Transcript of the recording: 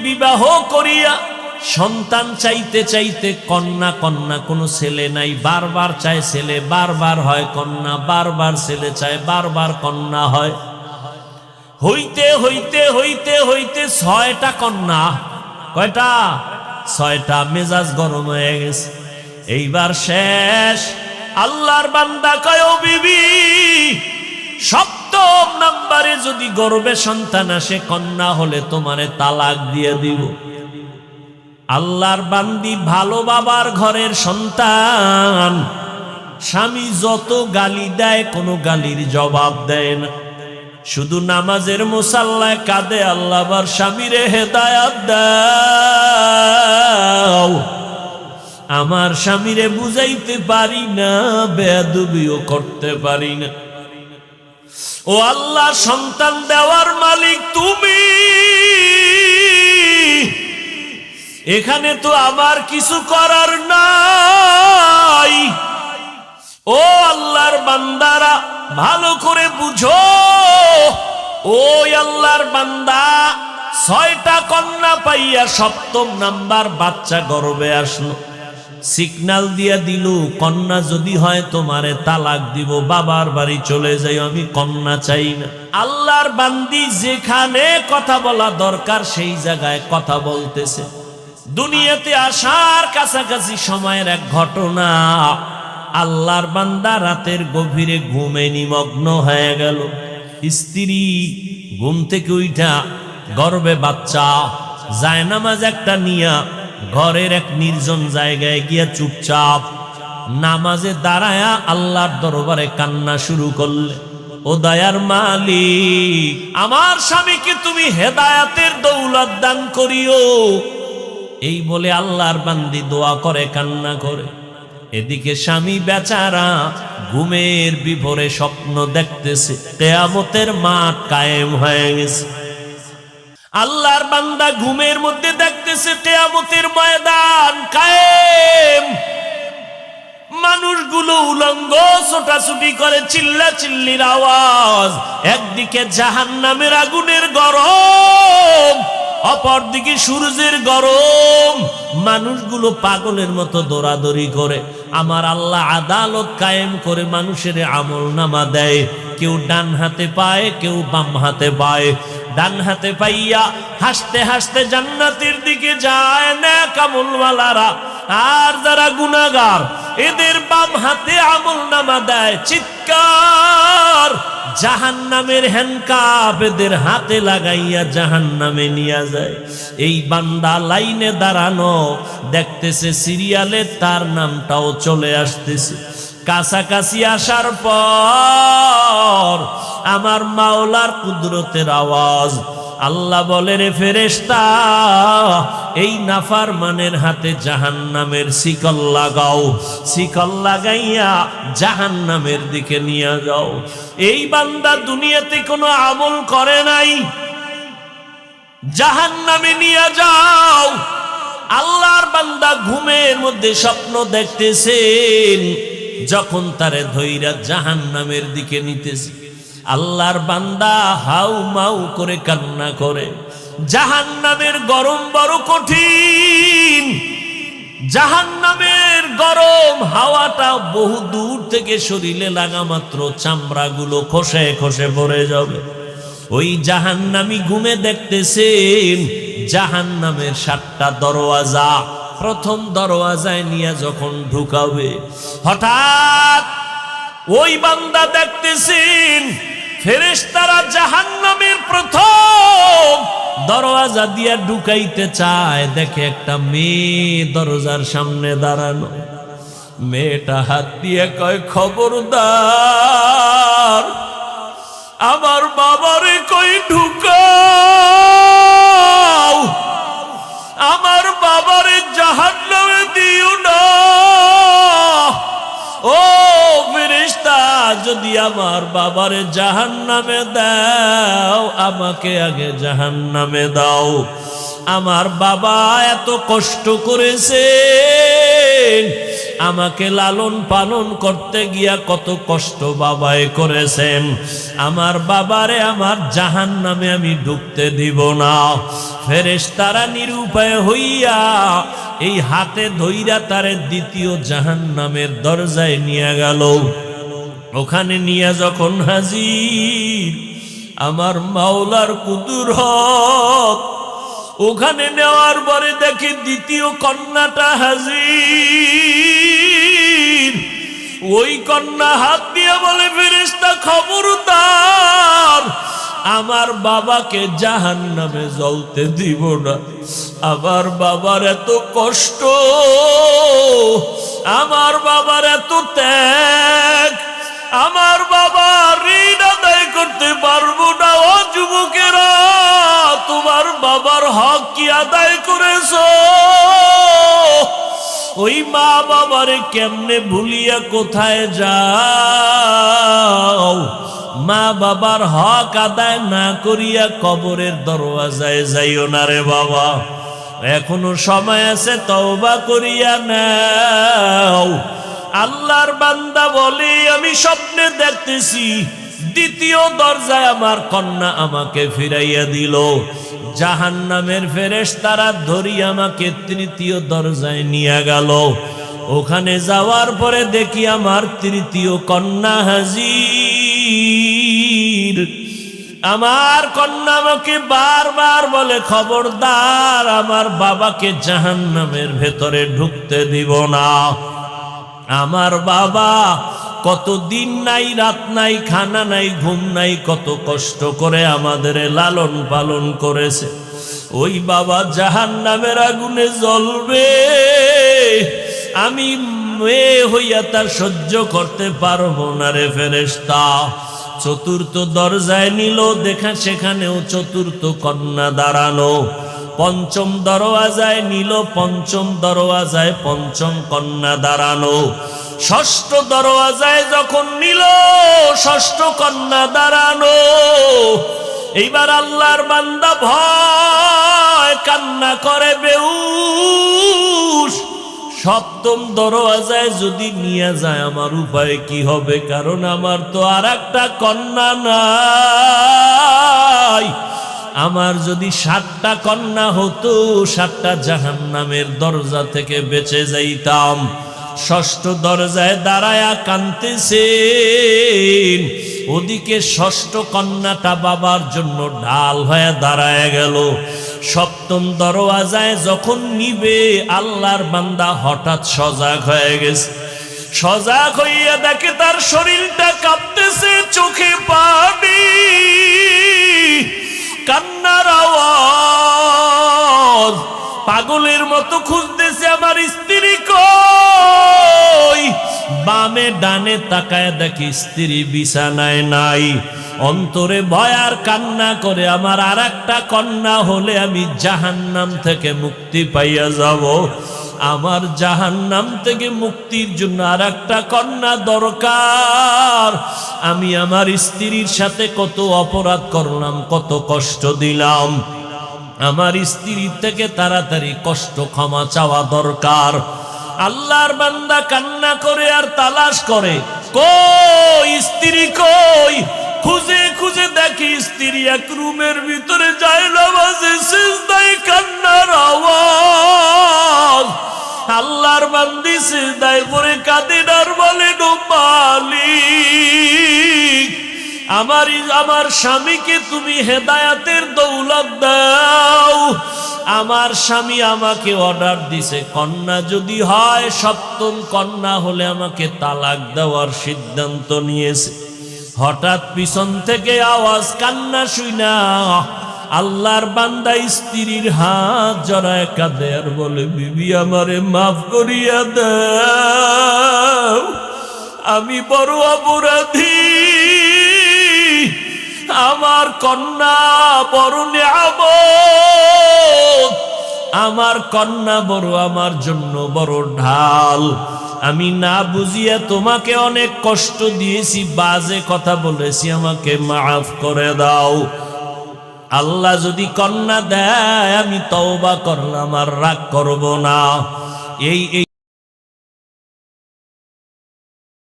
বিবাহ করিয়া সন্তান চাইতে চাইতে কন্যা কন্যা, কোনো ছেলে নাই, বারবার চায় ছেলে, বারবার হয় কন্যা, বারবার ছেলে চায়, বারবার কন্যা হয়। হইতে হইতে হইতে হইতে 6টা কন্যা। কয়টা? 6টা। মেজাজ গরম হয়ে গেছে, এইবার শেষ। আল্লাহর বান্দা কয়, ও বিবি, 7ম নাম্বারে যদি গর্ভে সন্তান আসে, কন্যা হলে তোমারে তালাক দিয়ে দিব। আল্লাহর বান্দি ভালো বাবার ঘরের সন্তান, স্বামী যত গালি দেয় কোনো গালির জবাব দেয় না, শুধু নামাজের মুসাল্লায় কাঁদে, আল্লাহ আবার স্বামীরে হেদায়াত দাও। আমার স্বামীরে বুঝাইতে পারি না, বেয়াদবিও করতে পারি না। ও আল্লাহ, সন্তান দেওয়ার মালিক তুমি, এখানে তো আমার কিছু করার নাই। ও আল্লাহর বান্দারা, ভালো করে বুঝো। ওই আল্লাহর বান্দা 6টা কন্যা পাইয়া 7ম নাম্বার বাচ্চা গর্ভে আসলো, সিগন্যাল দিয়া দিল, কন্যা যদি হয় তোমারে তালাক দিব, বাবার বাড়ি চলে যাই, আমি কন্যা চাই না। আল্লাহর বান্দি যেখানে কথা বলা দরকার সেই জায়গায় কথা বলতেছে। দুনিয়াতে আসার কাছাকাছি সময়ের এক ঘটনা, আল্লাহর বান্দা রাতের গভীরে ঘুমে নিমগ্ন হয়ে গেল। স্ত্রী ঘুম থেকে উঠা গর্ভে বাচ্চা, জায়নামাজ একটা নিয়া ঘরের এক নির্জন জায়গায় গিয়া চুপচাপ নামাজে দাঁড়ায়া আল্লাহর দরবারে কান্না শুরু করলে, ও দয়ার মালিক, আমার স্বামীকে তুমি হেদায়াতের দৌলত দান করিও। এই বলে আল্লাহর বান্দি দোয়া করে, কান্না করে। এদিকে স্বামী বেচারা ঘুমের বিভোরে স্বপ্ন দেখতেছে, কিয়ামতের মাঠ কায়েম হয়ে গেছে। আল্লাহর বান্দা ঘুমের মধ্যে দেখতেছে কিয়ামতের ময়দান কায়েম, মানুষগুলো উলঙ্গ ছোটাছুটি করে, চিল্লা চিল্লির আওয়াজ। একদিকে জাহান্নামের আগুনের গরম, অপরদিকে সূর্যের গরম, মানুষগুলো পাগলের মতো দৌড়াদৌড়ি করে। আমার আল্লাহ আদালত কায়েম করে মানুষের আমল নামা দেয়, কেউ ডান হাতে পায়, কেউ বাম হাতে পায়। ডান হাতে পাইয়া হাসতে হাসতে জান্নাতের দিকে যায় নেক আমলওয়ালারা, আর যারা গুনাহগার এদের বাম হাতে আমল নামা দেয়। চিৎকার, জাহান্নামের হ্যান্ডকাপ এদের হাতে লাগাইয়া জাহান্নামে নিয়ে যায়। এই বান্দা লাইনে দাঁড়ানো দেখতেছে, সিরিয়ালে তার নামটাও চলে আসতেছে। কাছাকাছি আসার পর আমার মাওলার কুদরতের আওয়াজ, আল্লাহ বলে, রে ফেরেশতা, এই নাফরমানের হাতে জাহান্নামের শিকল লাগাও, শিকল লাগাইয়া জাহান্নামের দিকে নিয়ে যাও। এই বান্দা দুনিয়াতে কোনো আমল করে নাই, জাহান্নামে নিয়ে যাও। আল্লাহর বান্দা ঘুমের মধ্যে স্বপ্ন দেখতেছেন, যখন তারে ধইরা জাহান্নামের দিকে নিতেছে, আল্লাহর বান্দা হাউ মাউ করে কান্না করে। জাহান্নামের গরম বড় কঠিন, জাহান্নামের গরম হাওয়াটা বহু দূর থেকে শরীরে লাগা মাত্র চামড়াগুলো খসে খসে পড়ে যাবে। ওই জাহান্নামী ঘুমে দেখতেছেন জাহান্নামের 7টা দরওয়াজা। প্রথম দরওয়াজায় নিয়ে যখন ঢুকাবে, হঠাৎ ওই বান্দা দেখতেছেন ফেরেশতারা জাহান্নামের প্রথম দরওয়াজা দিয়া ঢুকাইতে চায়, দেখে একটা মেয়ে দরজার সামনে দাঁড়ানো। মেয়েটা হাত দিয়ে কয়, খবরদার, আমার বাবারে কই ঢুকাও, আমার বাবারে জাহান্নামে দিও না। ও ফেরেশতা, যদি আমার বাবারে জাহান্নামে দাও, আমাকে আগে জাহান্নামে দাও। আমার বাবা এত কষ্ট করেছেন, আমাকে লালন পালন করতে গিয়া কত কষ্ট বাবায় করেছেন, আমার বাবারে আমার জাহান্নামে আমি ঢুকতে দিব না। ফেরেশতারা নিরুপায় হইয়া এই হাতে ধইরা তারে দ্বিতীয় জাহান্নামের দরজায় নিয়ে গেল। ওখানে নিয়ে যখন হাজির আমার মাওলার কুদরত, ওখানে নেওয়ার পরে দেখি দ্বিতীয় কন্যাটা হাজির। ওই কন্যা হাত দিয়ে বলে, ফেরেশতা খবরদার, আমার বাবাকে জাহান্নামে জ্বলতে দিব না। আমার বাবার এত কষ্ট, আমার বাবার এত ত্যাগ, আমার বাবা ঋণ আদায় করতে পারবো না। ও যুবকেরা, তোমার বাবার হক কি আদায় করেছো? ওই মা বাবারে কেমনে ভুলিয়া কোথায় যাও? মা বাবার হক আদায় না করিয়া কবরের দরওয়াজায় যাইও না রে বাবা, এখনো সময় আছে, তওবা করিয়া নাও। আল্লাহর বান্দা বলে, আমি স্বপ্নে দেখতেছি দ্বিতীয় দরজায় আমার কন্যা আমাকে ফিরাইয়া দিল। জাহান্নামের ফেরেশতারা ধরিয়া আমাকে তৃতীয় দরজায় নিয়ে গেল। ওখানে যাওয়ার পরে দেখি আমার তৃতীয় কন্যা হাজির। আমার কন্যা আমাকে বারবার বলে, খবরদার, আমার বাবাকে জাহান্নামের ভেতরে ঢুকতে দিব না। আমার বাবা কত দিন নাই, রাত নাই, খানা নাই, ঘুম নাই, কত কষ্ট করে আমাদের লালন পালন করেছে। ওই বাবা জাহান্নামের আগুনে জ্বলবে, আমি মেয়ে হইয়া তার সহ্য করতে পারবো না রে ফেরেশতা। চতুর্থ দরজায় নিল, দেখা সেখানেও চতুর্থ কন্যা দাঁড়ানো। পঞ্চম দরওয়াজায় নিল, পঞ্চম দরওয়াজায় পঞ্চম কন্যা দাঁড়ানো। ষষ্ঠ দরওয়াজায় যখন নিল, ষষ্ঠ কন্যা দাঁড়ানো। এইবার আল্লাহর বান্দা ভয় কান্না করে বেহুশ। সপ্তম দরওয়াজায় যদি নিয়ে যায় আমার উপায় কি হবে? কারণ আমার তো আর একটা কন্যা নাই। আমার যদি 7টা কন্যা হতো, 7টা জাহান্নামের দরজা থেকে বেঁচে যাইতাম। ষষ্ঠ দরজায় দাঁড়ায়া কাঁদতেছেন, ওদিকে ষষ্ঠ কন্যাটা বাবার জন্য ঢাল হয়ে দাঁড়ায় গেল। সপ্তম দরওয়াজায় যখন নিবে, আল্লাহর বান্দা হঠাৎ সজাগ হয়ে গেছে। সজাগ হইয়া দেখে তার শরীরটা কাঁপতেছে, চোখে পানি, কান্নার আওয়াজ। পাগলের মতো খুঁজতেছে আমার স্ত্রী কই। বামে ডানে তাকায় দেখি স্ত্রী বিছানায় নাই। অন্তরে ভয় আর কান্না করে, আমার আর একটা কন্যা হলে আমি জাহান্নাম থেকে মুক্তি পাইয়া যাব। আমার জাহান্নাম থেকে মুক্তির জন্য আর একটা কন্যা দরকার। আমি আমার স্ত্রীর সাথে কত অপরাধ করলাম, কত কষ্ট দিলাম। আমার স্ত্রীর থেকে তাড়াতাড়ি কষ্ট ক্ষমা চাওয়া দরকার। আল্লাহর বান্দা কান্না করে আর তালাশ করে, কই স্ত্রী কই? খুঁজে খুঁজে দেখি স্ত্রী এক রুমের ভিতরে যায় নামাজে, সিজদায় কান্নার আওয়াজ। আল্লাহর বান্দি সিজদায় পড়ে কাঁদেন আর বলেন, ও মালিক, আমার স্বামীকে তুমি হেদায়াতের দৌলত দাও। আমার স্বামী আমাকে অর্ডার দিছে, কন্যা যদি হয়, সপ্তম কন্যা হলে আমাকে তালাক দেওয়ার সিদ্ধান্ত নিয়েছে। হঠাৎ পিছন থেকে আওয়াজ, কান্না শুইনা আল্লাহর বান্দা স্ত্রীর হাত জড়ায় কাঁদে আর বলে, বিবি আমারে মাফ করিয়া দাও, আমি বড় অপরাধী। আমার কন্যা বড় নিয়ামত, আমার কন্যা বড় আমার জন্য বড় ঢাল। আমি না বুঝিয়া তোমাকে অনেক কষ্ট দিয়েছি, বাজে কথা বলেছি, আমাকে মাফ করে দাও। আল্লাহ যদি কন্যা দেয়, আমি তওবা করলাম আর রাগ করব না। এই